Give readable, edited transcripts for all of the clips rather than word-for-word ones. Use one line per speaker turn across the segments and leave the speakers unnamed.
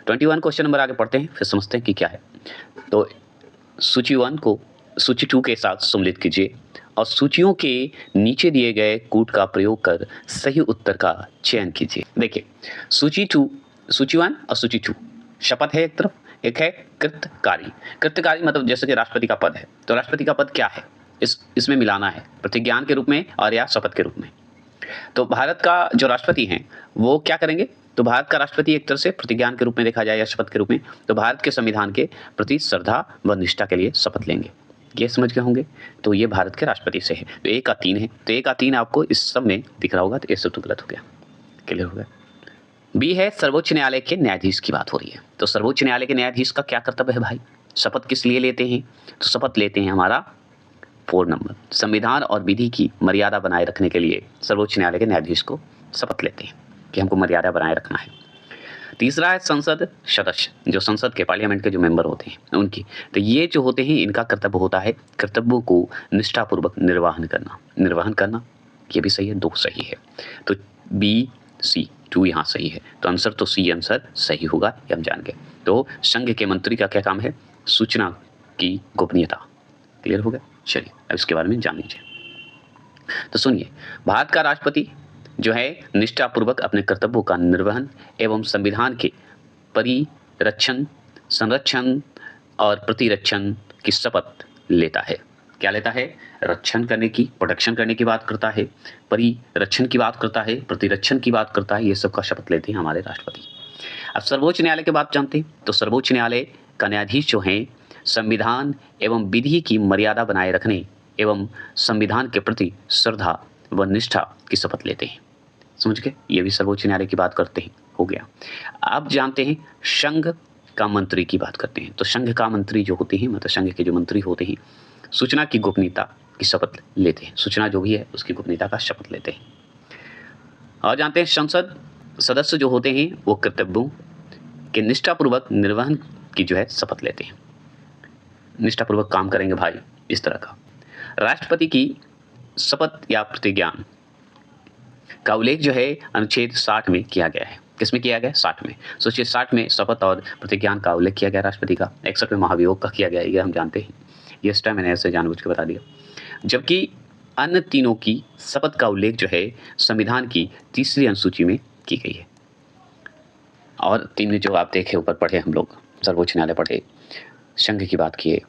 21 question number आगे पढ़ते हैं, फिर समझते हैं कि क्या है। तो सूची 1 को सूची 2 के साथ सम्मिलित कीजिए और सूचियों के नीचे दिए गए कूट का प्रयोग कर सही उत्तर का चयन कीजिए। देखिए, सूची 1 और सूची 2 शपथ है एक तरफ, एक है कृतकारी। कृतकारी मतलब जैसे कि राष्ट्रपति का पद है, तो राष्ट्रपति का पद क्या है, इसमें मिलाना है प्रतिज्ञान के रूप में और या शपथ के रूप में। तो भारत का जो राष्ट्रपति हैं वो क्या करेंगे, तो भारत का राष्ट्रपति एक तरह से प्रतिज्ञान के रूप में देखा जाए या शपथ के रूप में, तो भारत के संविधान के प्रति श्रद्धा व निष्ठा के लिए शपथ लेंगे। ये समझ गए होंगे। तो ये भारत के राष्ट्रपति से है। तो 1 का 3 है, तो 1 का 3 आपको इस सब में दिख रहा होगा, तो ये सब तो गलत हो गया। क्लियर हो गया। बी है सर्वोच्च न्यायालय के न्यायाधीश की बात हो रही है। तो सर्वोच्च न्यायालय के न्यायाधीश का क्या कर्तव्य है भाई, शपथ किस लिए लेते हैं, तो शपथ लेते हैं हमारा 4 नंबर, संविधान और विधि की मर्यादा बनाए रखने के लिए सर्वोच्च न्यायालय के न्यायाधीश को शपथ लेते हैं कि हमको मर्यादा बनाए रखना है। तीसरा है संसद सदस्य, जो संसद के पार्लियामेंट के जो मेंबर होते हैं उनकी, तो ये जो होते हैं इनका कर्तव्य होता है कर्तव्यों को निष्ठापूर्वक निर्वहन करना। ये भी सही है, 2 सही है। तो बी सी 2 यहाँ सही है, तो आंसर तो सी आंसर सही होगा, ये हम जान गए। तो संघ के मंत्री का क्या काम है, सूचना की गोपनीयता। क्लियर हो गया। चलिए अब इसके बारे में जान लीजिए। तो सुनिए, भारत का राष्ट्रपति जो है निष्ठापूर्वक अपने कर्तव्यों का निर्वहन एवं संविधान के परिरक्षण, संरक्षण और प्रतिरक्षण की शपथ लेता है। क्या लेता है, रक्षण करने की, प्रोटेक्शन करने की बात करता है, परिरक्षण की बात करता है, प्रतिरक्षण की बात करता है, ये सब का शपथ लेते हैं हमारे राष्ट्रपति। अब सर्वोच्च न्यायालय की बात जानते हैं। तो सर्वोच्च न्यायालय का न्यायाधीश जो हैं संविधान एवं विधि की मर्यादा बनाए रखने एवं संविधान के प्रति श्रद्धा व निष्ठा की शपथ लेते हैं। समझ गए, ये भी सर्वोच्च न्यायालय की बात करते हैं, हो गया। अब जानते हैं संघ का मंत्री की बात करते हैं। तो संघ का मंत्री जो होते हैं, मतलब संघ के जो मंत्री होते हैं, सूचना की गोपनीयता की शपथ लेते हैं, सूचना जो भी है उसकी गोपनीयता का शपथ लेते हैं। और जानते हैं संसद सदस्य जो होते हैं वो कर्तव्यों के निष्ठापूर्वक निर्वहन की जो है शपथ लेते हैं, निष्ठापूर्वक काम करेंगे भाई, इस तरह का। राष्ट्रपति की शपथ या प्रतिज्ञान का उल्लेख जो है अनुच्छेद 60 में किया गया है। किसमें किया गया, 60 में। सोचिए 60 में शपथ और प्रतिज्ञान का उल्लेख किया गया राष्ट्रपति का, 61 में महाभियोग का किया गया, ये हम जानते हैं। ये इस टाइम मैंने ऐसे जानबूझ के बता दिया। जबकि अन्य तीनों की शपथ का उल्लेख जो है संविधान की 3री अनुसूची में की गई है। और 3 जो आप देखे ऊपर पढ़े हम लोग, सर्वोच्च न्यायालय पढ़े, संघ की बात किए,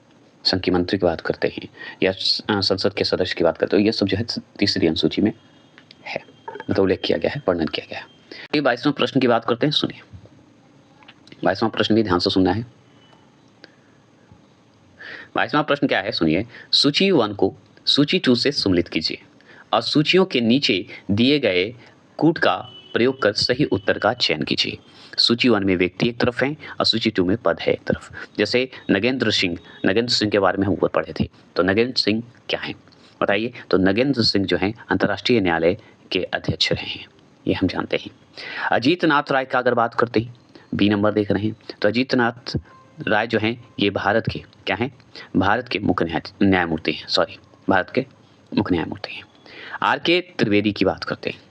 संघ की मंत्री की बात करते हैं या संसद के सदस्य की बात करते हैं, ये सब जो है 3री अनुसूची में है, मतलब उल्लेख किया गया है, वर्णन किया गया है। ये 22वां प्रश्न की बात करते हैं, सुनिए। 22वां प्रश्न भी ध्यान से सुनना है। 22वां प्रश्न क्या है, सुनिए। सूची 1 को सूची 2 से सम्मिलित कीजिए और सूचियों के नीचे दिए गए कूट का प्रयोग कर सही उत्तर का चयन कीजिए। सूची 1 में व्यक्ति एक तरफ है और सूची 2 में पद है एक तरफ। जैसे नगेंद्र सिंह के बारे में हम ऊपर पढ़े थे। तो नगेंद्र सिंह क्या है बताइए। तो नगेंद्र सिंह जो है अंतर्राष्ट्रीय न्यायालय के अध्यक्ष रहे हैं, ये हम जानते हैं। अजीत नाथ राय का अगर बात करते हैं, बी नंबर देख रहे हैं, तो अजीत नाथ राय जो हैं ये भारत के क्या हैं, भारत के मुख्य न्यायमूर्ति हैं, सॉरी भारत के मुख्य न्यायमूर्ति हैं। आर के त्रिवेदी की बात करते हैं।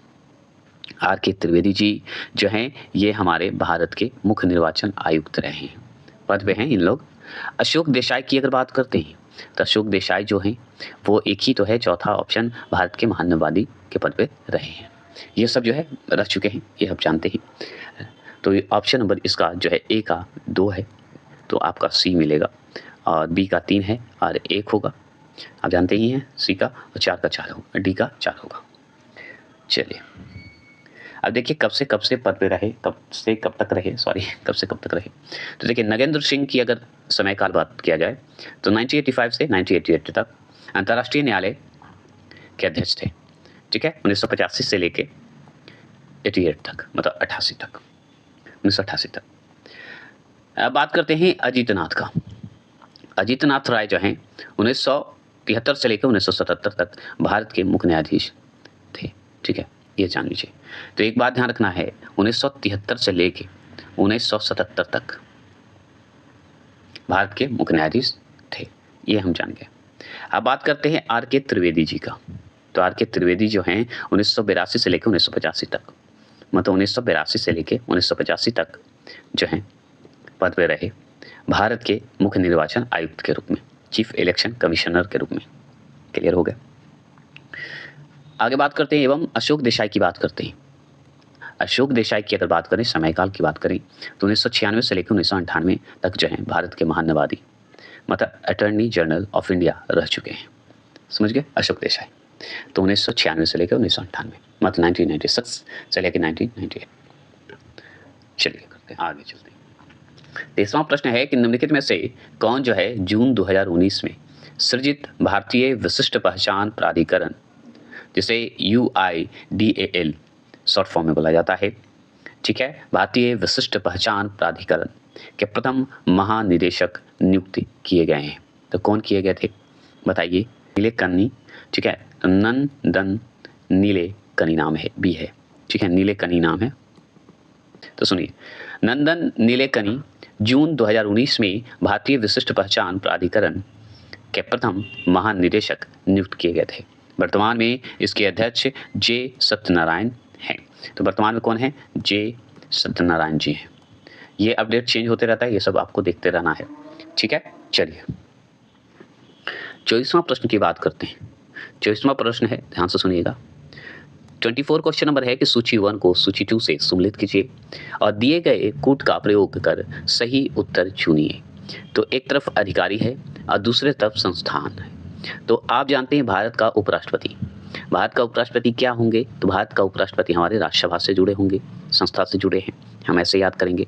आर के त्रिवेदी जी जो हैं ये हमारे भारत के मुख्य निर्वाचन आयुक्त रहे हैं, पद पे हैं इन लोग। अशोक देसाई की अगर बात करते हैं तो अशोक देसाई जो हैं वो एक ही तो है, चौथा ऑप्शन, भारत के महान्यवादी के पद पे रहे हैं। ये सब जो है रह चुके हैं, ये आप जानते हैं। तो ये ऑप्शन नंबर इसका जो है ए का 2 है, तो आपका सी मिलेगा, और बी का 3 है और 1 होगा, आप जानते ही हैं। सी का और 4 का 4 होगा, डी का 4 होगा। चलिए अब देखिए कब से पद पे रहे, कब से कब तक रहे। तो देखिए नगेंद्र सिंह की अगर समय काल बात किया जाए तो 1985 से 1988 तक अंतर्राष्ट्रीय न्यायालय के अध्यक्ष थे, ठीक है। 1985 से लेके 88 तक, मतलब 88 तक, 1988 तक। अब बात करते हैं अजीत नाथ का। अजीत नाथ राय जो हैं 1973 से लेकर 1977 तक भारत के मुख्य न्यायाधीश थे, ठीक है, ये जान लीजिए। तो एक बात ध्यान रखना है, 1973 से लेके 1977 तक भारत के मुख्य न्यायाधीश थे, ये हम जान गए। अब बात करते हैं आर के त्रिवेदी जी का। तो आर के त्रिवेदी जो हैं 1982 से लेकर 1985 तक, मतलब 1982 से लेकर 1985 तक जो हैं पद पे रहे भारत के मुख्य निर्वाचन आयुक्त के रूप में, चीफ इलेक्शन कमिश्नर के रूप में। क्लियर हो गया। आगे बात करते हैं एवं अशोक देसाई की बात करते हैं। अशोक देसाई की अगर बात करें, समयकाल की बात करें, तो 1996 से लेकर 1998 तक जो है भारत के महान्यवादी मतलब अटॉर्नी जनरल ऑफ इंडिया रह चुके हैं। समझ गए, अशोक देसाई। तो 1996 से लेकर 1998 मतलब 1996 से लेकर 1998। चलिए करते हैं, आगे चलते हैं। 23वां प्रश्न है कि निम्नलिखित में से कौन जो है जून 2019 में सृजित भारतीय विशिष्ट पहचान प्राधिकरण, जिसे UIDAL शॉर्ट फॉर्म में बोला जाता है, ठीक है, भारतीय विशिष्ट पहचान प्राधिकरण के प्रथम महानिदेशक नियुक्त किए गए हैं। तो कौन किए गए थे बताइए? नीलेकनी, ठीक है, नंदन नीलेकनी नाम है, बी है, ठीक है, नीलेकनी नाम है। तो सुनिए, नंदन नीलेकनी जून 2019 में भारतीय विशिष्ट पहचान प्राधिकरण के प्रथम महानिदेशक नियुक्त किए गए थे। वर्तमान में इसके अध्यक्ष जे सत्यनारायण हैं। तो वर्तमान में कौन है? जे सत्यनारायण जी हैं। ये अपडेट चेंज होते रहता है, ये सब आपको देखते रहना है, ठीक है। चलिए 24वां प्रश्न की बात करते हैं। 24वां प्रश्न है, ध्यान से सुनिएगा। 24 क्वेश्चन नंबर है कि सूची 1 को सूची 2 से सम्मिलित कीजिए और दिए गए कूट का प्रयोग कर सही उत्तर चुनिए। तो एक तरफ अधिकारी है और दूसरे तरफ संस्थान है। तो आप जानते हैं भारत का उपराष्ट्रपति, भारत का उपराष्ट्रपति क्या होंगे? तो भारत का उपराष्ट्रपति हमारे राज्यसभा से जुड़े होंगे, संस्था से जुड़े हैं, हम ऐसे याद करेंगे।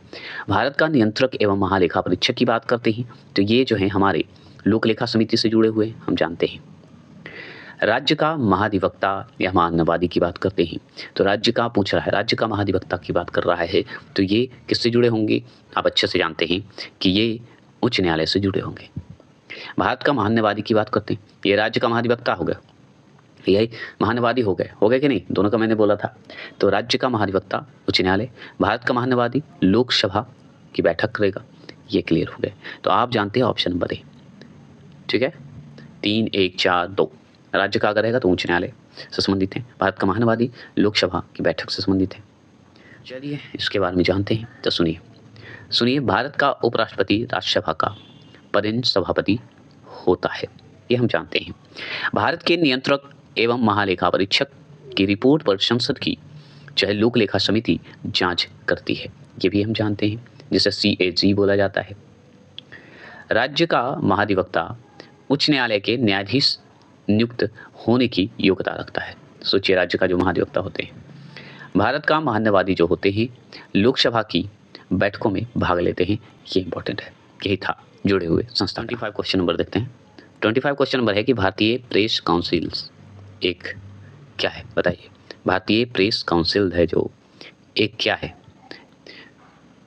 भारत का नियंत्रक एवं महालेखा परीक्षक की बात करते हैं, तो ये जो है हमारे लोक लेखा समिति से जुड़े हुए हम जानते हैं। राज्य का महाधिवक्ता या महान्यवादी की बात करते हैं, तो राज्य का पूछ रहा है, राज्य का महाधिवक्ता की बात कर रहा है, तो ये किससे जुड़े होंगे? आप अच्छे से जानते हैं कि ये उच्च न्यायालय से जुड़े होंगे। भारत का महान्यवादी की बात करते हैं, ये राज्य का महाधिवक्ता हो गया, यही महान्यवादी हो गए कि नहीं? दोनों का मैंने बोला था। तो राज्य का महाधिवक्ता उच्च न्यायालय, भारत का महान्यवादी लोकसभा की बैठक करेगा। ये क्लियर हो गए। तो आप जानते हैं ऑप्शन नंबर ए, ठीक है, 3 1 4 2 राज्य का अगर रहेगा तो उच्च न्यायालय से संबंधित है, भारत का महान्यवादी लोकसभा की बैठक से संबंधित है। चलिए इसके बारे में जानते हैं। तो सुनिए, भारत का उपराष्ट्रपति राज्यसभा का पदेन सभापति होता है, ये हम जानते हैं। भारत के नियंत्रक एवं महालेखा परीक्षक की रिपोर्ट पर संसद की चाहे लोक लेखा समिति जांच करती है, ये भी हम जानते हैं, जिसे CAG बोला जाता है। राज्य का महाधिवक्ता उच्च न्यायालय के न्यायाधीश नियुक्त होने की योग्यता रखता है। सोचिए, राज्य का जो महाधिवक्ता होते हैं। भारत का महान्यवादी जो होते हैं लोकसभा की बैठकों में भाग लेते हैं, ये इंपॉर्टेंट है, यही था जुड़े हुए संस्था। 25 क्वेश्चन नंबर देखते हैं। 25 क्वेश्चन नंबर है कि भारतीय प्रेस काउंसिल एक क्या है बताइए? भारतीय प्रेस काउंसिल है जो एक क्या है?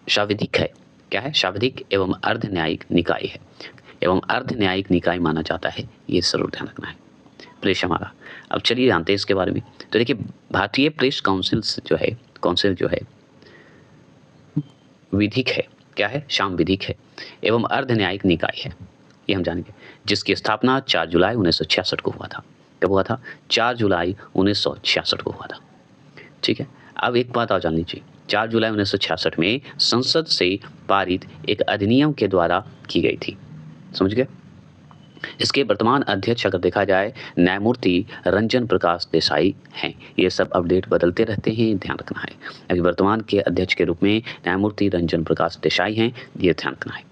सांविधिक है। क्या है? सांविधिक एवं अर्ध न्यायिक निकाय है, एवं अर्ध न्यायिक निकाय माना जाता है, ये जरूर ध्यान रखना है प्रेस हमारा। अब चलिए जानते हैं इसके बारे में। तो देखिए, भारतीय प्रेस काउंसिल जो है विधिक है, क्या है? सांविधिक है एवं अर्ध न्यायिक निकाय है, ये हम जानेंगे, जिसकी स्थापना 4 जुलाई 1966 को हुआ था। कब हुआ था? 4 जुलाई 1966 को हुआ था, ठीक है। अब एक बात और जान लीजिए, 4 जुलाई 1966 में संसद से पारित एक अधिनियम के द्वारा की गई थी, समझ गए। इसके वर्तमान अध्यक्ष अगर देखा जाए न्यायमूर्ति रंजन प्रकाश देसाई हैं। ये सब अपडेट बदलते रहते हैं, ध्यान रखना है। अभी वर्तमान के अध्यक्ष के रूप में न्यायमूर्ति रंजन प्रकाश देसाई हैं, ये ध्यान रखना है,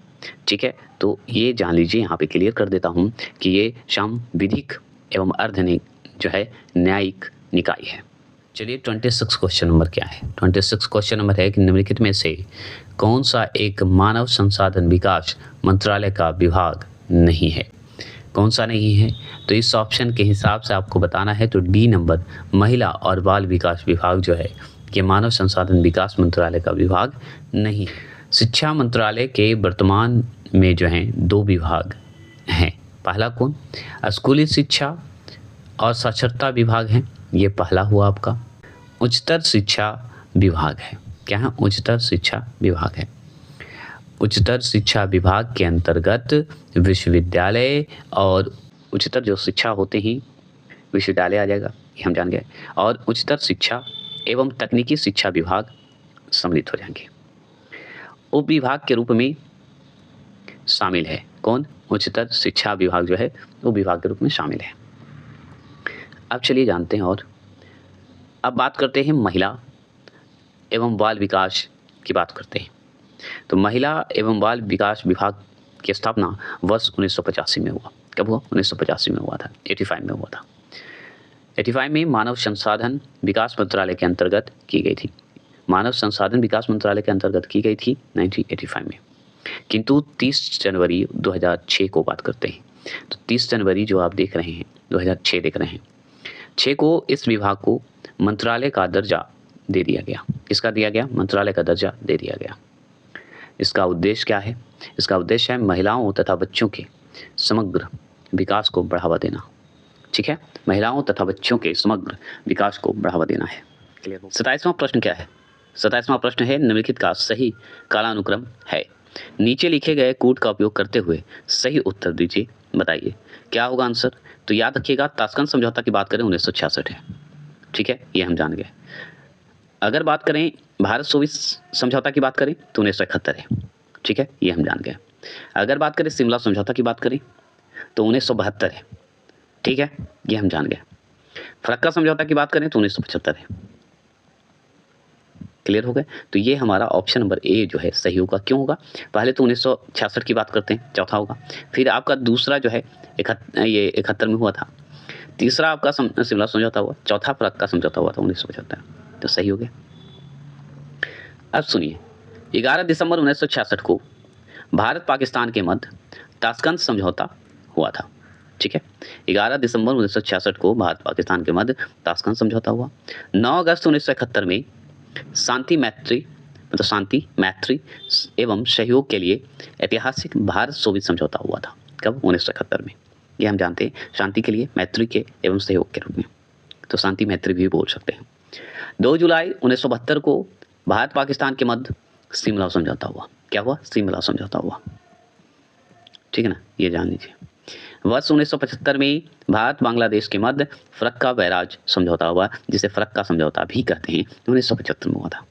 ठीक है। तो ये जान लीजिए, यहाँ पे क्लियर कर देता हूँ कि ये सांविधिक एवं अर्ध जो है न्यायिक निकाय है। चलिए 26 क्वेश्चन नंबर क्या है? 26 क्वेश्चन नंबर है कि निम्नलिखित में से कौन सा एक मानव संसाधन विकास मंत्रालय का विभाग नहीं है? कौन सा नहीं है? तो इस ऑप्शन के हिसाब से आपको बताना है। तो डी नंबर महिला और बाल विकास विभाग जो है ये मानव संसाधन विकास मंत्रालय का विभाग नहीं। शिक्षा मंत्रालय के वर्तमान में जो है 2 विभाग हैं। पहला कौन? स्कूली शिक्षा और साक्षरता विभाग है, ये पहला हुआ आपका। उच्चतर शिक्षा विभाग है, क्या है? उच्चतर शिक्षा विभाग है। उच्चतर शिक्षा विभाग के अंतर्गत विश्वविद्यालय और उच्चतर जो शिक्षा होते हैं विश्वविद्यालय आ जाएगा, ये हम जान गए, और उच्चतर शिक्षा एवं तकनीकी शिक्षा विभाग सम्मिलित हो जाएंगे। उप विभाग के रूप में शामिल है। कौन? उच्चतर शिक्षा विभाग जो है उप विभाग के रूप में शामिल है। अब चलिए जानते हैं और अब बात करते हैं महिला एवं बाल विकास की बात करते हैं। तो महिला एवं बाल विकास विभाग की स्थापना वर्ष 1985 में हुआ। कब हुआ? 1985 में हुआ था, 85 में हुआ था। 85 में मानव संसाधन विकास मंत्रालय के अंतर्गत की गई थी। मानव संसाधन विकास मंत्रालय के अंतर्गत की गई थी 1985 में। किंतु 30 जनवरी 2006 को बात करते हैं। तो 30 जनवरी जो आप देख रहे हैं 2006 देख रहे हैं, 6 को इस विभाग को मंत्रालय का दर्जा दे दिया गया। किसका दिया गया? मंत्रालय का दर्जा दे दिया गया। इसका उद्देश्य क्या है? इसका उद्देश्य है महिलाओं तथा बच्चों के समग्र विकास को बढ़ावा देना। ठीक है, महिलाओं तथा बच्चों के समग्र विकास को बढ़ावा देना है। 27वां प्रश्न क्या है? 27वां प्रश्न है निम्नलिखित का सही कालानुक्रम है। नीचे लिखे गए कूट का उपयोग करते हुए सही उत्तर दीजिए, बताइए क्या होगा आंसर। तो याद रखिएगा ताशकंद समझौता की बात करें 1966 है। ठीक है, ये हम जान गए। अगर बात करें भारत सोवियत समझौता की बात करें तो 1971 है। ठीक है, ये हम जान गए। अगर बात करें शिमला समझौता की बात करें तो 1972 है। ठीक है, ये हम जान गए। फरक्का समझौता की बात करें तो 1975 है। क्लियर हो गए? तो ये हमारा ऑप्शन नंबर ए जो है सही होगा। क्यों होगा? पहले तो 1966 की बात करते हैं, चौथा होगा। फिर आपका दूसरा जो है 71 में हुआ था। तीसरा आपका शिमला समझौता हुआ। चौथा फरक्का समझौता हुआ था 1975। तो सही हो गया। अब सुनिए, 11 दिसंबर 1966 को भारत पाकिस्तान के मध्य ताशकंद समझौता हुआ था। ठीक है, 11 दिसंबर 1966 को भारत पाकिस्तान के मध्य ताशकंद समझौता हुआ। 9 अगस्त 1971 में शांति मैत्री एवं सहयोग के लिए ऐतिहासिक भारत सोवियत समझौता हुआ था। कब? 1971 में। ये हम जानते हैं, शांति के लिए, मैत्री के एवं सहयोग के रूप में। तो शांति मैत्री भी बोल सकते हैं। 2 जुलाई 1972 को भारत पाकिस्तान के मध्य शिमला समझौता हुआ। क्या हुआ? शिमला समझौता हुआ। ठीक है ना, ये जान लीजिए। वर्ष 1975 में भारत बांग्लादेश के मध्य फरक्का बैराज समझौता हुआ, जिसे फरक्का समझौता भी कहते हैं, 1975 में हुआ था।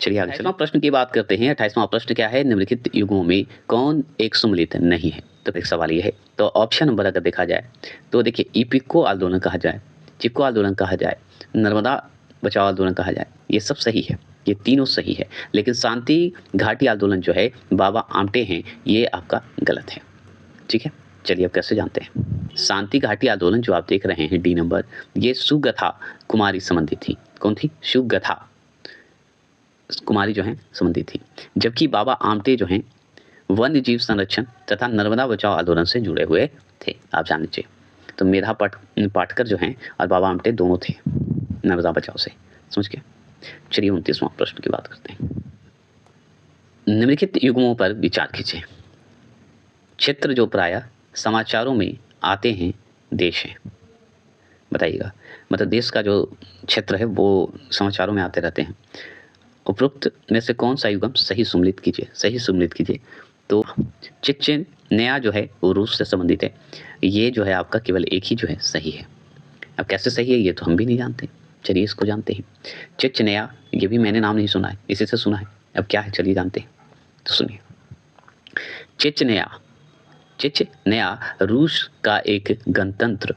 चलिए आगे चलिए प्रश्न की बात करते हैं। 28वां प्रश्न क्या है? निम्नलिखित युग्मों में कौन एक सम्मिलित नहीं है? तो एक सवाल ये है। तो ऑप्शन नंबर अगर देखा जाए तो देखिए, इपिको आंदोलन कहा जाए, चिपको आंदोलन कहा जाए, नर्मदा बचाओ आंदोलन कहा जाए, ये सब सही है, ये तीनों सही है। लेकिन शांति घाटी आंदोलन जो है बाबा आमटे हैं, ये आपका गलत है। ठीक है, चलिए अब कैसे जानते हैं। शांति घाटी आंदोलन जो आप देख रहे हैं डी नंबर, ये सुगथा कुमारी संबंधित थी। कौन थी? सुगथा कुमारी जो है संबंधित थी। जबकि बाबा आमटे जो हैं वन्य जीव संरक्षण तथा नर्मदा बचाओ आंदोलन से जुड़े हुए थे। आप जान लीजिए। तो मेधा पाटकर जो हैं और बाबा आमटे दोनों थे नर्मदा बचाओ से। समझ गए? चलिए 29वां प्रश्न की बात करते हैं। निम्नलिखित युग्मों पर विचार कीजिए। क्षेत्र जो प्रायः समाचारों में आते हैं देश हैं। बताइएगा, मतलब देश का जो क्षेत्र है वो समाचारों में आते रहते हैं। उपरोक्त में से कौन सा युग्म सही सम्मिलित कीजिए, सही सम्मिलित कीजिए। तो चेचन्या जो है वो रूस से संबंधित है। ये जो है आपका केवल एक ही जो है सही है। अब कैसे सही है ये तो हम भी नहीं जानते। चलिए इसको जानते हैं। चेचन्या, ये भी मैंने नाम नहीं सुना है, इसी से सुना है। अब क्या है चलिए जानते हैं। तो सुनिए, चेचन्या रूस का एक गणतंत्र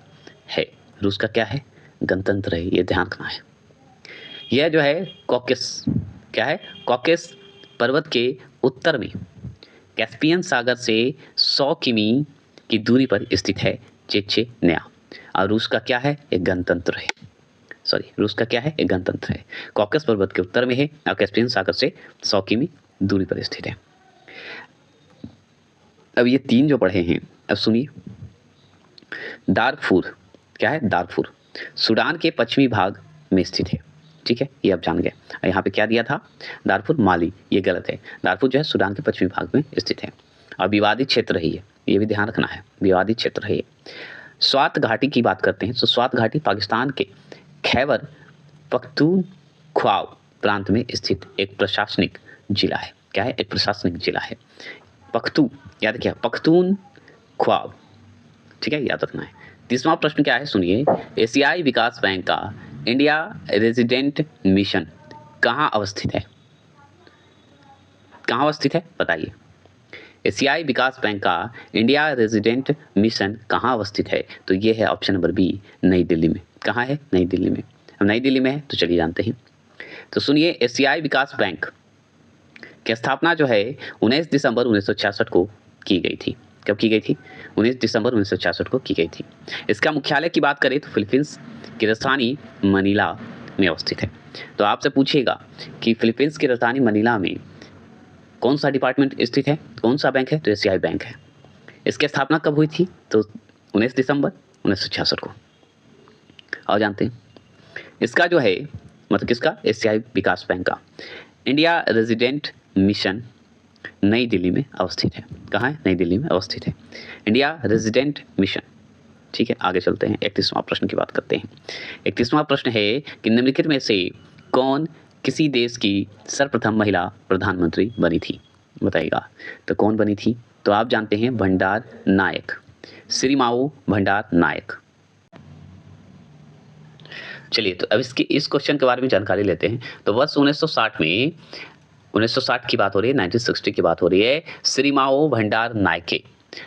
है। रूस का क्या है? गणतंत्र है, ये ध्यान रखना है। यह जो है कॉकेस, क्या है? कॉकेस पर्वत के उत्तर में कैस्पियन सागर से 100 किमी की दूरी पर स्थित है चेचन्या। और रूस का क्या है? एक गणतंत्र है। रूस का क्या है? एक गणतंत्र है। कॉकेस पर्वत के उत्तर में है और कैस्पियन सागर से 100 किमी दूरी पर स्थित है। अब ये तीन जो पढ़े हैं, अब सुनिए। दारफुर, क्या है? दारफुर सूडान के पश्चिमी भाग में स्थित है। ठीक है, ये आप जान गए। यहाँ पे क्या दिया था? दारफुर माली, ये गलत है। दारफुर जो है सूडान के पश्चिमी भाग में स्थित है और विवादित क्षेत्र है ये भी ध्यान रखना है, विवादित क्षेत्र है ये। स्वात घाटी की बात करते हैं तो स्वात घाटी पाकिस्तान के खैबर पख्तूनख्वा प्रांत में स्थित एक प्रशासनिक जिला है। क्या है? एक प्रशासनिक जिला है। याद किया, पख्तूनख्वा। ठीक है, याद रखना है। 30वां प्रश्न क्या है? सुनिए, एशियाई विकास बैंक का इंडिया रेजिडेंट मिशन कहाँ अवस्थित है? कहाँ अवस्थित है बताइए। एशियाई विकास बैंक का इंडिया रेजिडेंट मिशन कहाँ अवस्थित है? तो ये है ऑप्शन नंबर बी, नई दिल्ली में। कहाँ है? नई दिल्ली में। अब नई दिल्ली में है तो चलिए जानते हैं। तो सुनिए, एशियाई विकास बैंक की स्थापना जो है 19 दिसंबर 1966 को की गई थी। कब की गई थी? 19 दिसंबर 1966 को की गई थी। इसका मुख्यालय की बात करें तो फिलीपींस की राजधानी मनीला में अवस्थित है। तो आपसे पूछेगा कि फिलीपींस की राजधानी मनीला में कौन सा डिपार्टमेंट स्थित है, कौन सा बैंक है? तो एशियाई बैंक है। इसकी स्थापना कब हुई थी? तो 19 दिसंबर 1966 को। और जानते हैं इसका जो है मतलब किसका? एशियाई विकास बैंक का इंडिया रेजिडेंट मिशन नई दिल्ली में अवस्थित है। कहाँ है? नई दिल्ली में अवस्थित है इंडिया रेजिडेंट मिशन। ठीक है, आगे चलते हैं। 31वां प्रश्न की बात करते हैं। 31वां प्रश्न है कि निम्नलिखित में से कौन किसी देश की सर्वप्रथम महिला प्रधानमंत्री बनी थी? बताइएगा। तो कौन बनी थी? तो आप जानते हैं भंडार नायक, श्रीमाऊ भंडार नायक। चलिए, तो अब इस क्वेश्चन के बारे में जानकारी लेते हैं। तो वर्ष 1960 में 1960 की बात हो रही है, 1960 की बात हो रही है। श्रीमाओ भंडार नायके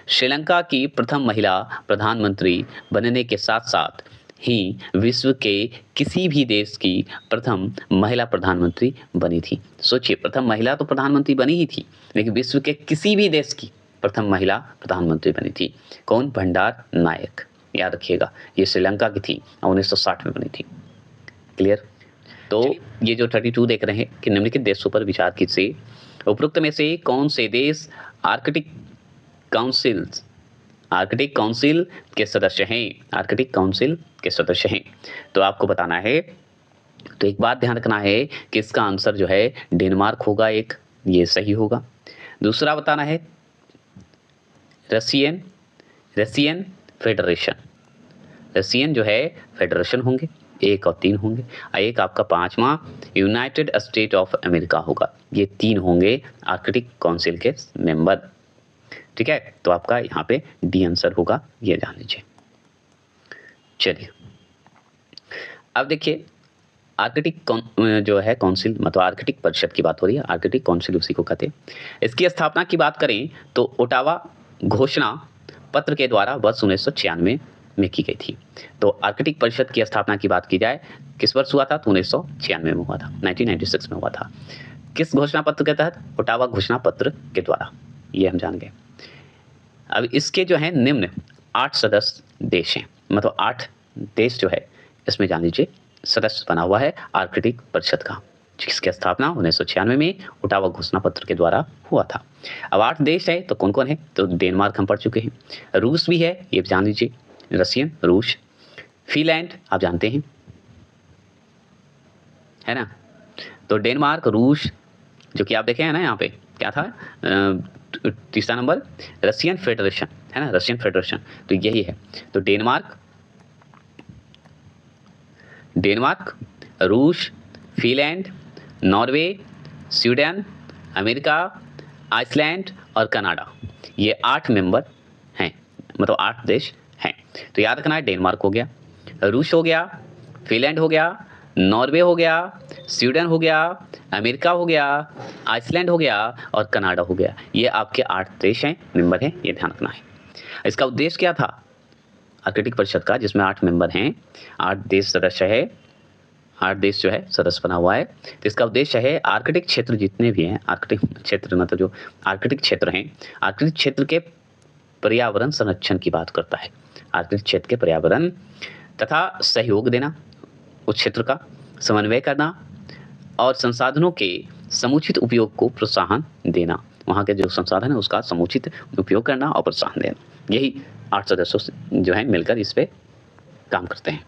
श्रीलंका की प्रथम महिला प्रधानमंत्री बनने के साथ साथ ही विश्व के किसी भी देश की प्रथम महिला प्रधानमंत्री बनी थी। सोचिए, प्रथम महिला तो प्रधानमंत्री बनी ही थी, लेकिन विश्व के किसी भी देश की प्रथम महिला प्रधानमंत्री बनी थी। कौन? भंडार नायक। याद रखिएगा, ये श्रीलंका की थी और 1960 में बनी थी। क्लियर? तो ये जो 32 देख रहे हैं कि निम्नलिखित देशों पर विचार कीजिए। उपरोक्त में से कौन से देश आर्कटिक काउंसिल के सदस्य हैं? आर्कटिक काउंसिल के सदस्य हैं। तो आपको बताना है, तो एक बात ध्यान रखना है कि इसका आंसर जो है डेनमार्क होगा, एक ये सही होगा। दूसरा बताना है रशियन फेडरेशन, रशियन जो है फेडरेशन होंगे, 1 और 3 होंगे। एक आपका 5वां यूनाइटेड स्टेट ऑफ अमेरिका होगा। ये 3 होंगे आर्कटिक काउंसिल के मेंबर। ठीक है, तो आपका यहाँ पे डी आंसर होगा, ये जान लीजिए। चलिए, अब देखिए आर्कटिक जो है काउंसिल मतलब आर्कटिक परिषद की बात हो रही है। आर्कटिक काउंसिल उसी को कहते हैं। इसकी स्थापना की बात करें तो ओटावा घोषणा पत्र के द्वारा वर्ष 1996 में की गई थी। तो आर्कटिक परिषद की स्थापना की बात की जाए किस वर्ष हुआ था? तो 1996 में हुआ था, 1996 में हुआ था। किस घोषणा पत्र के तहत? ओटावा घोषणा पत्र के द्वारा, ये हम जान गए। अब इसके जो है निम्न 8 सदस्य देश हैं, मतलब 8 देश जो है इसमें जान लीजिए सदस्य बना हुआ है आर्कटिक परिषद का, जिसकी स्थापना 1996 में ओटावा घोषणा पत्र के द्वारा हुआ था। अब 8 देश है तो कौन कौन है? तो डेनमार्क हम पढ़ चुके हैं, रूस भी है, ये जान लीजिए, रशियन रूस, फिनलैंड आप जानते हैं, है ना। तो डेनमार्क, रूस, जो कि आप देखे हैं ना यहाँ पे क्या था, तीसरा नंबर रशियन फेडरेशन, है ना, रशियन फेडरेशन, तो यही है। तो डेनमार्क, रूस, Finland, Norway, Sweden, America, Iceland और कनाडा, ये 8 मेंबर हैं, मतलब 8 देश हैं। तो याद रखना है, डेनमार्क हो गया, रूस हो गया, फिनलैंड हो गया, नॉर्वे हो गया, स्वीडन हो गया, अमेरिका हो गया, आइसलैंड हो गया और कनाडा हो गया। ये आपके 8 देश हैं, मेंबर हैं, ये ध्यान रखना है। इसका उद्देश्य क्या था आर्कटिक परिषद का, जिसमें 8 मेंबर हैं, 8 देश सदस्य है, 8 देश जो है सदस्य बना हुआ है। तो इसका उद्देश्य है आर्कटिक क्षेत्र जितने भी हैं, आर्कटिक क्षेत्र मतलब जो आर्कटिक क्षेत्र हैं, आर्कटिक क्षेत्र के पर्यावरण संरक्षण की बात करता है। आर्कटिक क्षेत्र के पर्यावरण तथा सहयोग देना, उस क्षेत्र का समन्वय करना और संसाधनों के समुचित उपयोग को प्रोत्साहन देना, वहाँ के जो संसाधन है उसका समुचित उपयोग करना और प्रोत्साहन देना। यही 8 सदस्यों जो है मिलकर इस पे काम करते हैं।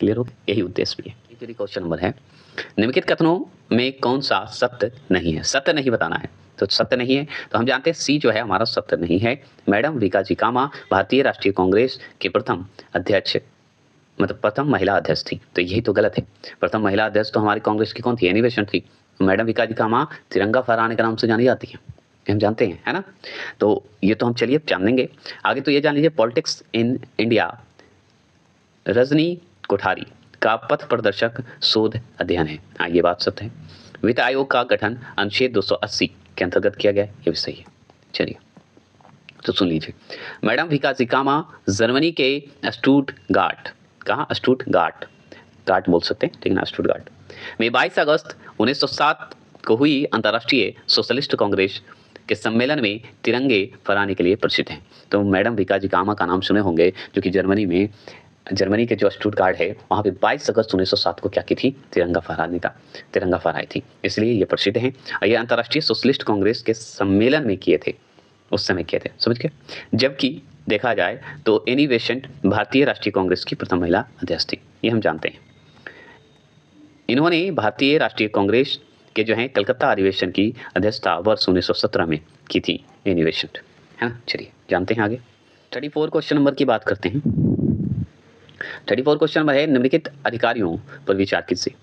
क्लियर हो? यही उद्देश्य भी है। चलिए, क्वेश्चन नंबर है, निम्नलिखित कथनों में कौन सा सत्य नहीं है? सत्य नहीं बताना है, तो सत्य नहीं है तो हम जानते हैं सी जो है हमारा सत्य नहीं है। मैडम विकाजी कामा भारतीय राष्ट्रीय कांग्रेस के प्रथम अध्यक्ष मतलब प्रथम महिला अध्यक्ष थी, तो यही तो गलत है। प्रथम महिला अध्यक्ष तो हमारी कांग्रेस की कौन थी? एनी बेसेंट थी। मैडम विकाजी कामा तिरंगा फहराने के नाम से जानी जाती है, हम जानते हैं, है ना। तो ये तो हम चलिए जान लेंगे। आगे तो ये जान लीजिए, politics in India Rajni Kothari का पथ प्रदर्शक शोध अध्ययन है। हाँ, ये बात सत्य है। वित्त आयोग का गठन अनुच्छेद 280 के अंतर्गत किया गया है, ये भी सही है। चलिए तो सुन लीजिए, मैडम विकासी कामा जर्मनी के स्टुटगार्ट, कहाँ स्टुटगार्ट, गार्ट बोल सकते हैं, ठीक है ना, स्टुटगार्ट में 22 अगस्त 1907 को हुई अंतर्राष्ट्रीय सोशलिस्ट कांग्रेस के सम्मेलन में तिरंगे फहराने के लिए प्रसिद्ध हैं। तो मैडम विकाजी कामा का नाम सुने होंगे, जो कि जर्मनी के जो स्टुटगार्ट है वहाँ पे 22 अगस्त 1907 को क्या की थी, तिरंगा फहराई थी, इसलिए ये प्रसिद्ध हैं। ये अंतर्राष्ट्रीय सोशलिस्ट कांग्रेस के सम्मेलन में किए थे, उस समय किए थे, समझ गए। जबकि देखा जाए तो एनी बेसेंट भारतीय राष्ट्रीय कांग्रेस की प्रथम महिला अध्यक्ष थी, ये हम जानते हैं। इन्होंने भारतीय राष्ट्रीय कांग्रेस के जो है कलकत्ता अधिवेशन की अध्यक्षता वर्ष 1917 में की थी, एनी बेसेंट, है ना। चलिए जानते हैं आगे। 34 क्वेश्चन नंबर की बात करते हैं। 34 क्वेश्चन नंबर है, निम्नलिखित अधिकारियों पर विचार कीजिए।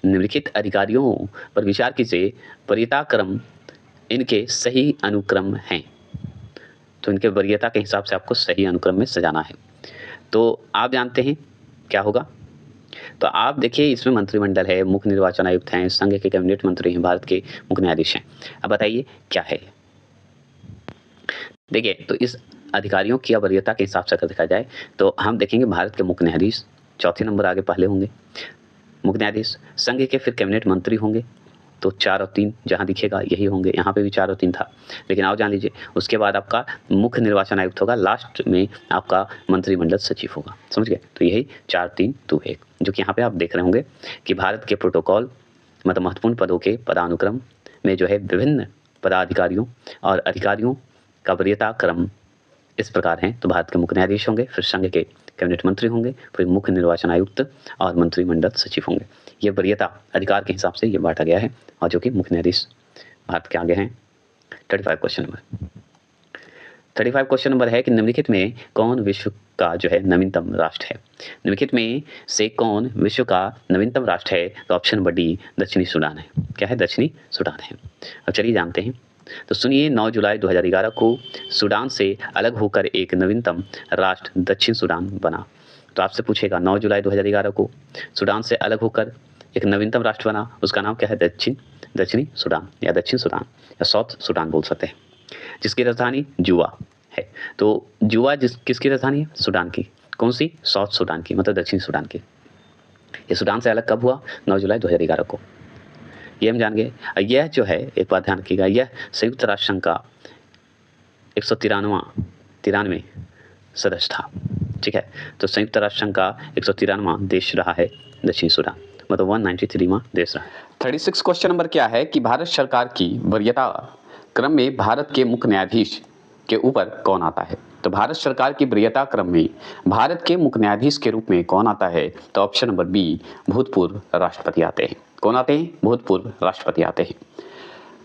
निम्नलिखित अधिकारियों पर विचार कीजिए, वरीयता क्रम इनके सही अनुक्रम हैं। तो इनके वरीयता के हिसाब से आपको सही अनुक्रम में सजाना है। तो आप जानते हैं क्या होगा। तो आप देखिए, इसमें मंत्रिमंडल है, मुख्य निर्वाचन आयुक्त हैं, संघ के कैबिनेट मंत्री हैं, भारत के मुख्य न्यायाधीश हैं। अब बताइए क्या है। देखिए, तो इस अधिकारियों की वरीयता के हिसाब से अगर देखा जाए तो हम देखेंगे भारत के मुख्य न्यायाधीश चौथे नंबर आगे पहले होंगे, मुख्य न्यायाधीश, संघ के फिर कैबिनेट मंत्री होंगे, तो 4 और 3 जहाँ दिखेगा यही होंगे, यहाँ पे भी 4 और 3 था, लेकिन आप जान लीजिए उसके बाद आपका मुख्य निर्वाचन आयुक्त होगा, लास्ट में आपका मंत्रिमंडल सचिव होगा, समझ गए। तो यही 4 3 2 1, जो कि यहाँ पे आप देख रहे होंगे कि भारत के प्रोटोकॉल मतलब महत्वपूर्ण पदों के पदानुक्रम में जो है विभिन्न पदाधिकारियों और अधिकारियों का वरीयता क्रम इस प्रकार हैं। तो भारत के मुख्य न्यायाधीश होंगे, फिर संघ के कैबिनेट मंत्री होंगे, फिर मुख्य निर्वाचन आयुक्त और मंत्रिमंडल सचिव होंगे। ये वरीयता अधिकार के हिसाब से ये बांटा गया है, और जो कि मुख्य न्यायाधीश भारत के आगे हैं। 35 क्वेश्चन नंबर है कि निम्नलिखित में कौन विश्व का जो है नवीनतम राष्ट्र है। निम्नलिखित में से कौन विश्व का नवीनतम राष्ट्र है। तो ऑप्शन नंबर डी दक्षिणी सूडान है। क्या है, दक्षिणी सूडान है। अब चलिए जानते हैं। तो सुनिए, 9 जुलाई 2011 को सूडान से अलग होकर एक नवीनतम राष्ट्र दक्षिण सूडान बना। तो आपसे पूछेगा 9 जुलाई 2011 को सूडान से अलग होकर एक नवीनतम राष्ट्र बना, उसका नाम क्या है, दक्षिणी सूडान या दक्षिण सूडान या साउथ सूडान बोल सकते हैं, जिसकी राजधानी जुबा है। तो जुबा किसकी राजधानी है, सूडान की। कौन सी, साउथ सूडान की, मतलब दक्षिण सूडान की। ये सूडान से अलग कब हुआ, 9 जुलाई 2011 को, ये हम जान गए। यह जो है, एक बात ध्यान रखिएगा, यह संयुक्त राष्ट्र संघ का 193 सदस्य था, ठीक है। तो संयुक्त राष्ट्र संघ का 193वां देश रहा है दक्षिण सूडान, मतलब 193वां देश रहा है। 36 क्वेश्चन नंबर क्या है कि भारत सरकार की वरीयता क्रम में भारत के मुख्य न्यायाधीश के ऊपर कौन आता है। तो भारत सरकार की वरीयता क्रम में भारत के मुख्य न्यायाधीश के रूप में कौन आता है। तो ऑप्शन नंबर बी भूतपूर्व राष्ट्रपति आते हैं। कौन आते हैं, भूतपूर्व राष्ट्रपति आते हैं।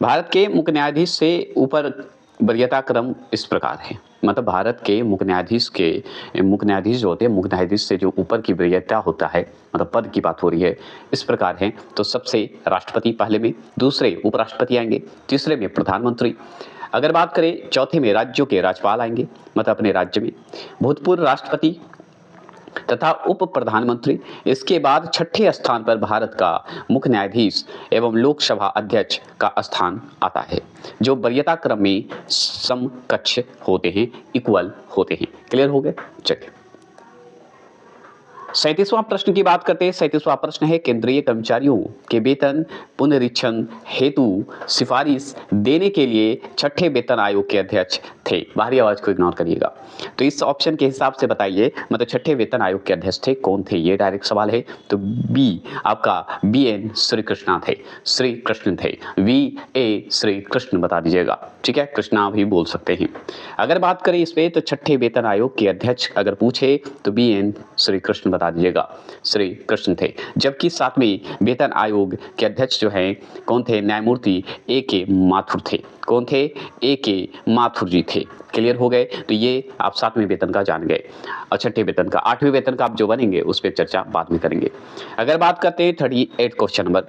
भारत के मुख्य न्यायाधीश से ऊपर वरीयता क्रम इस प्रकार है, मतलब भारत के मुख्य न्यायाधीश जो होते हैं, मुख्य न्यायाधीश से जो ऊपर की वरीयता होता है, मतलब पद की बात हो रही है, इस प्रकार है। तो सबसे राष्ट्रपति पहले में, दूसरे उपराष्ट्रपति आएंगे, तीसरे में प्रधानमंत्री। अगर बात करें चौथे में राज्यों के राज्यपाल आएंगे, मतलब अपने राज्य में, भूतपूर्व राष्ट्रपति तथा उप प्रधानमंत्री। इसके बाद छठे स्थान पर भारत का मुख्य न्यायाधीश एवं लोकसभा अध्यक्ष का स्थान आता है, जो वरीयता क्रम में समकक्ष होते हैं, इक्वल होते हैं। क्लियर हो गए। चलिए 37वां प्रश्न की बात करते हैं। 37वां प्रश्न है, केंद्रीय कर्मचारियों के वेतन पुनरीक्षण हेतु सिफारिश देने के लिए छठे वेतन आयोग के अध्यक्ष थे। बाहरी आवाज को इग्नोर करिएगा। तो इस ऑप्शन के हिसाब से बताइए, मतलब छठे वेतन आयोग के अध्यक्ष थे, कौन थे, ये डायरेक्ट सवाल है। तो बी आपका BN श्री कृष्णा थे, VA श्री कृष्ण बता दीजिएगा, ठीक है, कृष्णा भी बोल सकते हैं। अगर बात करें इस पे, तो छठे वेतन आयोग के अध्यक्ष अगर पूछे तो BN श्री कृष्ण बता दीजिएगा, श्री कृष्ण थे। जबकि 7वें वेतन आयोग के अध्यक्ष जो हैं कौन थे, न्यायमूर्ति AK माथुर थे। कौन थे, AK माथुर जी थे। क्लियर हो गए। तो ये आप 7वें वेतन का जान गए। और छठे वेतन का, 8वें वेतन का आप जो बनेंगे उस पर चर्चा बाद में करेंगे। अगर बात करते हैं 38 क्वेश्चन नंबर,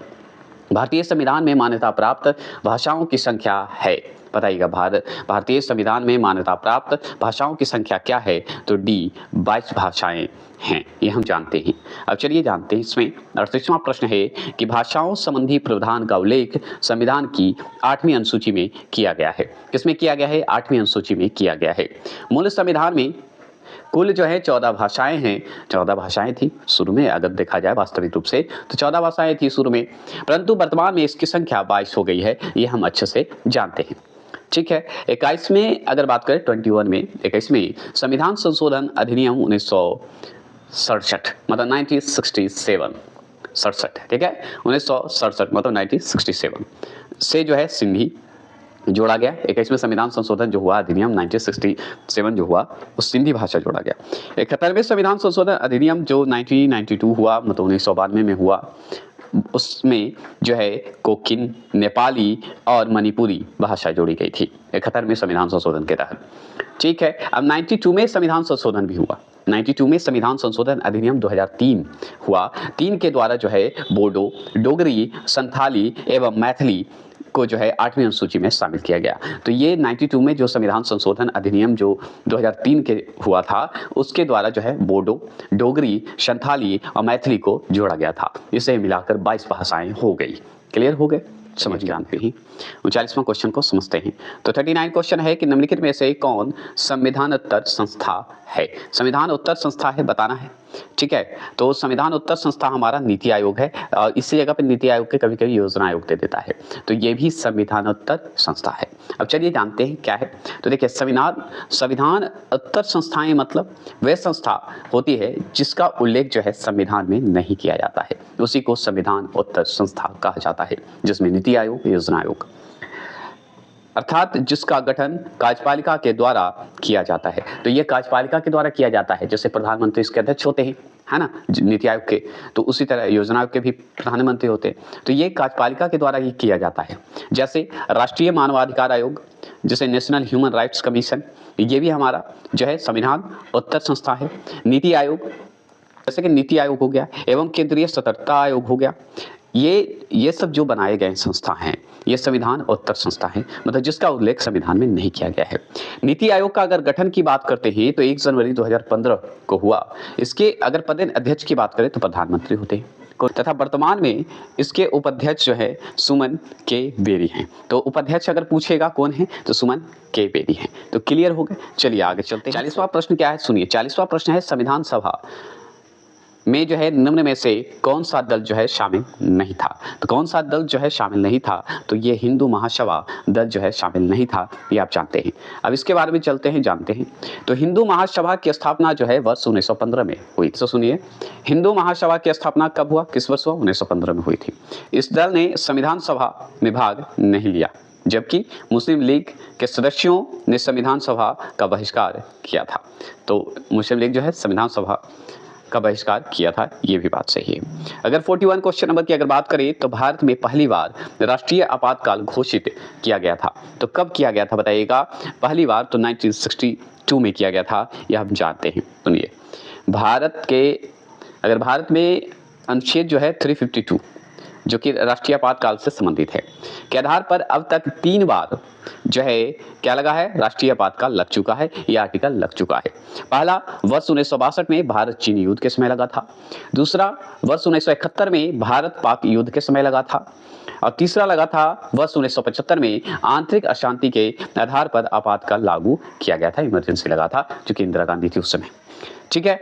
भारतीय संविधान में मान्यता प्राप्त भाषाओं की संख्या है। बताइएगा। भारतीय संविधान में मान्यता प्राप्त भाषाओं की संख्या क्या है? तो डी 22 भाषाएं हैं, ये हम जानते हैं। अब चलिए जानते हैं इसमें 38वां प्रश्न है कि भाषाओं संबंधी प्रावधान का उल्लेख संविधान की 8वीं अनुसूची में किया गया है। किसमें किया गया है? 8वीं अनुसूची में किया गया है। मूल संविधान में कुल जो है 14 भाषाएं हैं। 14 भाषाएं थी शुरू में, अगर देखा जाए वास्तविक रूप से तो 14 भाषाएं थी शुरू में, परंतु वर्तमान में इसकी संख्या 22 हो गई है, ये हम अच्छे से जानते हैं। ठीक है। 21 में अगर बात करें 21 में 21 में संविधान संशोधन अधिनियम 1967 मतलब 1967, ठीक है, 1967 मतलब 1967 से जो है सिंधी जोड़ा गया। 21 में संविधान संशोधन जो हुआ अधिनियम 1967 जो हुआ, उस सिंधी भाषा जोड़ा गया। 71वें संविधान संशोधन अधिनियम जो 1992 हुआ मतलब 1992 में हुआ, उसमें जो है कोकिन, नेपाली और मणिपुरी भाषा जोड़ी गई थी 71वें संविधान संशोधन के तहत। ठीक है। अब 92 में संविधान संशोधन भी हुआ। 92 में संविधान संशोधन अधिनियम 2003 हुआ। 3 के द्वारा जो है बोडो, डोगरी, संथाली एवं मैथिली को जो है 8वीं अनुसूची में शामिल किया गया। तो ये 92 में जो संविधान संशोधन अधिनियम जो 2003 के हुआ था, उसके द्वारा जो है बोडो, डोगरी, संथाली और मैथिली को जोड़ा गया था। इसे मिलाकर 22 भाषाएं हो गई। क्लियर हो गए? समझ जानते हैं। 39वां क्वेश्चन को समझते हैं। तो 39 क्वेश्चन है कि निम्नलिखित में से कौन संविधानोत्तर संस्था है? संविधान उत्तर संस्था है, बताना है। ठीक है। तो संविधान उत्तर संस्था हमारा नीति आयोग है, और इसी जगह पे नीति आयोग के कभी कभी योजना आयोग दे देता है, तो ये भी संविधानोत्तर संस्था है। अब चलिए जानते हैं क्या है। तो देखिए संविधान उत्तर संस्थाएं मतलब वह संस्था होती है जिसका उल्लेख जो है संविधान में नहीं किया जाता है, उसी को संविधान उत्तर संस्था कहा जाता है, जिसमें नीति आयोग, योजना आयोग, अर्थात जिसका गठन कार्यपालिका के द्वारा किया जाता है। तो ये कार्यपालिका के द्वारा किया जाता है, जैसे प्रधानमंत्री इसके अध्यक्ष होते हैं, है ना, नीति आयोग के, तो उसी तरह योजना आयोग के भी प्रधानमंत्री होते हैं। तो ये कार्यपालिका के द्वारा ही किया जाता है। जैसे राष्ट्रीय मानवाधिकार आयोग, जैसे नेशनल ह्यूमन राइट्स कमीशन, ये भी हमारा जो है संविधान उत्तर संस्था है। नीति आयोग, जैसे कि नीति आयोग हो गया, एवं केंद्रीय सतर्कता आयोग हो गया, ये सब जो बनाए गए संस्था हैं, ये संविधान उत्तर संस्था है, मतलब जिसका उल्लेख संविधान में नहीं किया गया है। नीति आयोग का अगर गठन की बात करते हैं तो 1 जनवरी 2015 को हुआ। इसके अगर पदेन अध्यक्ष की बात करें तो प्रधानमंत्री होते हैं, तथा वर्तमान में इसके उपाध्यक्ष जो है सुमन के बेरी हैं। तो उपाध्यक्ष अगर पूछेगा कौन है तो सुमन के बेरी हैं। तो क्लियर हो गए। चलिए आगे चलते हैं। 40वां प्रश्न क्या है सुनिए। 40वां प्रश्न है संविधान सभा में जो है निम्न में से कौन सा दल जो है शामिल नहीं था? तो कौन सा दल जो है शामिल नहीं था? तो ये हिंदू महासभा दल जो है शामिल नहीं था, ये आप जानते हैं। अब इसके बारे में चलते हैं, जानते हैं। तो हिंदू महासभा की स्थापना जो है वर्ष 1915 में हुई। तो सुनिए, हिंदू महासभा की स्थापना कब हुआ, किस वर्ष हुआ? 1915 में हुई थी। इस दल ने संविधान सभा में भाग नहीं लिया, जबकि मुस्लिम लीग के सदस्यों ने संविधान सभा का बहिष्कार किया था। तो मुस्लिम लीग जो है संविधान सभा का बहिष्कार किया था, ये भी बात सही है। अगर 41 क्वेश्चन नंबर की अगर बात करें तो भारत में पहली बार राष्ट्रीय आपातकाल घोषित किया गया था। तो कब किया गया था बताइएगा? पहली बार तो 1962 में किया गया था, यह हम जानते हैं। सुनिए, भारत में अनुच्छेद जो है 352 जो कि राष्ट्रीय आपातकाल से संबंधित है, के आधार पर अब तक 3 बार जो है क्या लगा है, राष्ट्रीय आपातकाल लग चुका है, ये आर्टिकल लग चुका है। पहला वर्ष 1962 में भारत चीन युद्ध के समय लगा था, दूसरा वर्ष 1971 में भारत पाक युद्ध के समय लगा था, और तीसरा लगा था वर्ष 1975 में आंतरिक अशांति के आधार पर आपातकाल लागू किया गया था, इमरजेंसी लगा था, जो कि इंदिरा गांधी थी उस समय। ठीक है।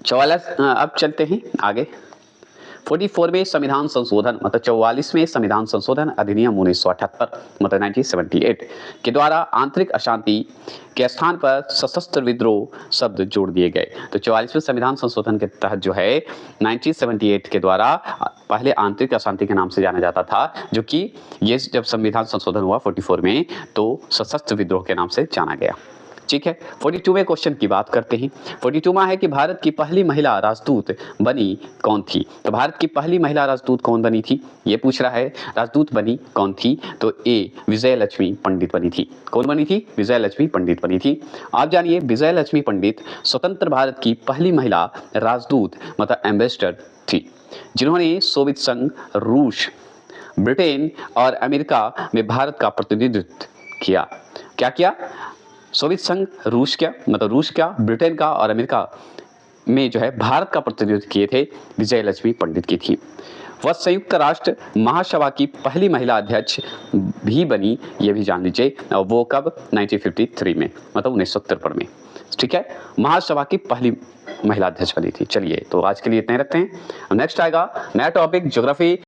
44 अब चलते हैं आगे। 44 में संविधान संशोधन मतलब 44वें संविधान संशोधन अधिनियम 1978 मतलब 1978 के द्वारा आंतरिक अशांति के स्थान पर सशस्त्र विद्रोह शब्द जोड़ दिए गए। तो 44वें संविधान संशोधन के तहत जो है 1978 के द्वारा पहले आंतरिक अशांति के नाम से जाना जाता था, जो कि ये जब संविधान संशोधन हुआ 44 में तो सशस्त्र विद्रोह के नाम से जाना गया। ठीक है। 42वें क्वेश्चन की बात करते हैं। 42वां है कि भारत की पहली महिला राजदूत बनी कौन थी? तो भारत की पहली महिला राजदूत कौन बनी थी, ये पूछ रहा है। राजदूत बनी कौन थी? तो ए विजय लक्ष्मी पंडित बनी थी। कौन बनी थी? विजय लक्ष्मी पंडित बनी थी। आप जानिए, विजय लक्ष्मी पंडित स्वतंत्र भारत की पहली महिला राजदूत मतलब एम्बेसडर थी, जिन्होंने सोवियत संघ, रूस, ब्रिटेन और अमेरिका में भारत का प्रतिनिधित्व किया। क्या किया? सोवियत संघ, रूस का, ब्रिटेन का और अमेरिका में जो है भारत का प्रतिनिधित्व किए थे विजयलक्ष्मी पंडित की थी। वह संयुक्त राष्ट्र महासभा की पहली महिला अध्यक्ष भी बनी, ये भी जान लीजिए। और वो कब? 1953 में, मतलब 1953 में। ठीक है, महासभा की पहली महिला अध्यक्ष बनी थी। चलिए, तो आज के लिए इतने रखते हैं। नेक्स्ट आएगा नया टॉपिक ज्योग्राफी।